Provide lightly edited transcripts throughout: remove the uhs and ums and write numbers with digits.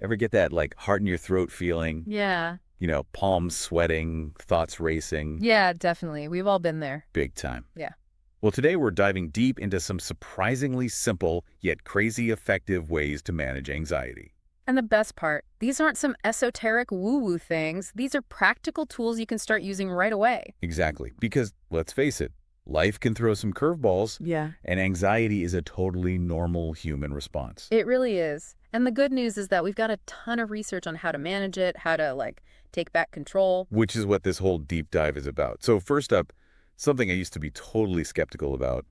Ever get that like heart in your throat feeling? Yeah. Palms sweating, thoughts racing? Yeah, definitely. We've all been there. Big time. Yeah. Well, today we're diving deep into some surprisingly simple yet crazy effective ways to manage anxiety. And the best part, these aren't some esoteric woo-woo things. These are practical tools you can start using right away. Exactly. Because let's face it, life can throw some curveballs, Yeah. and anxiety is a totally normal human response. It really is. And the good news is that we've got a ton of research on how to manage it, how to, take back control. Which is what this whole deep dive is about. So first up, something I used to be totally skeptical about,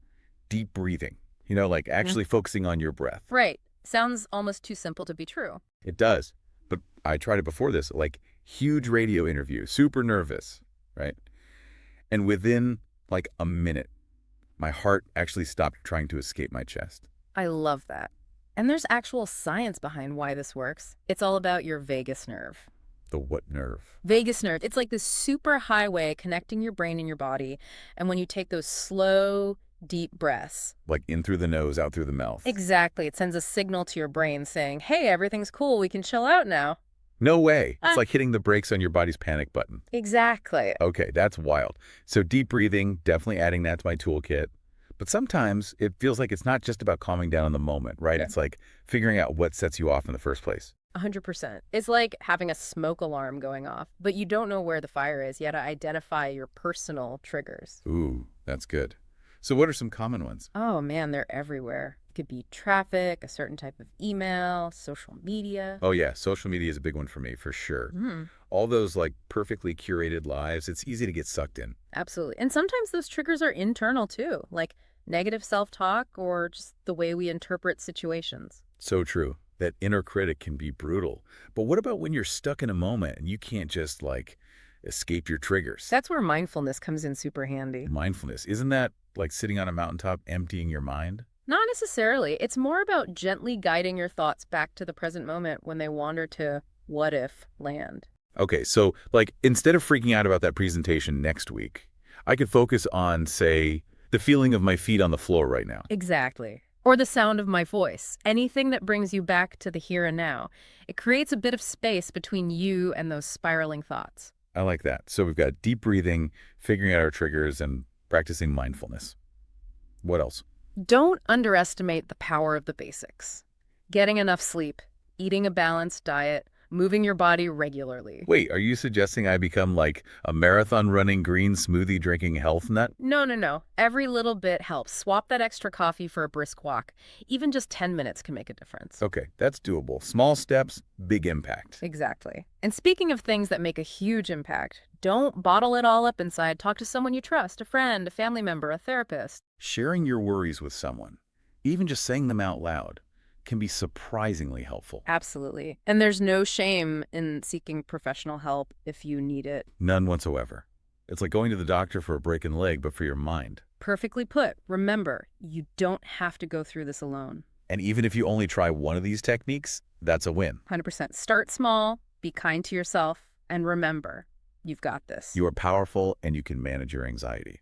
deep breathing. Like Mhm. actually focusing on your breath. Right. Sounds almost too simple to be true. It does. But I tried it before this, like huge radio interview, super nervous, right? And within like a minute, my heart actually stopped trying to escape my chest. I love that. And there's actual science behind why this works. It's all about your vagus nerve. The what nerve? Vagus nerve, it's like this super highway connecting your brain and your body. And when you take those slow, deep breaths, Like in through the nose, out through the mouth. exactly, it sends a signal to your brain saying, hey, everything's cool, we can chill out now. No way. It's Ah, like hitting the brakes on your body's panic button. exactly. Okay, that's wild. So deep breathing, definitely adding that to my toolkit. But sometimes it feels like it's not just about calming down in the moment, right? Yeah. It's like figuring out what sets you off in the first place. 100%. It's like having a smoke alarm going off, but you don't know where the fire is. You got to identify your personal triggers. Ooh, that's good. So what are some common ones? Oh man, they're everywhere. It could be traffic, a certain type of email, social media. Oh yeah, social media is a big one for me, for sure. Hmm. All those like perfectly curated lives, it's easy to get sucked in. Absolutely. And sometimes those triggers are internal too, like negative self-talk or just the way we interpret situations. So true. That inner critic can be brutal. But what about when you're stuck in a moment and you can't just like escape your triggers? That's where mindfulness comes in super handy. Mindfulness, isn't that like sitting on a mountaintop emptying your mind? Not necessarily. It's more about gently guiding your thoughts back to the present moment when they wander to what if land. Okay, so like instead of freaking out about that presentation next week, I could focus on, say, the feeling of my feet on the floor right now. Exactly. Or the sound of my voice. Anything that brings you back to the here and now. It creates a bit of space between you and those spiraling thoughts. I like that. So we've got deep breathing, figuring out our triggers, and practicing mindfulness. What else? Don't underestimate the power of the basics. Getting enough sleep, eating a balanced diet, moving your body regularly. Wait, are you suggesting I become like a marathon running green smoothie drinking health nut? No, no, no. Every little bit helps. Swap that extra coffee for a brisk walk. Even just 10 minutes can make a difference. Okay, that's doable. Small steps, big impact. Exactly. And speaking of things that make a huge impact, don't bottle it all up inside. Talk to someone you trust, a friend, a family member, a therapist. Sharing your worries with someone, even just saying them out loud, can be surprisingly helpful. Absolutely. And there's no shame in seeking professional help if you need it. None whatsoever. It's like going to the doctor for a broken leg, but for your mind. Perfectly put. Remember, you don't have to go through this alone. And even if you only try one of these techniques, that's a win. 100%. Start small, be kind to yourself, and remember, you've got this. You are powerful and you can manage your anxiety.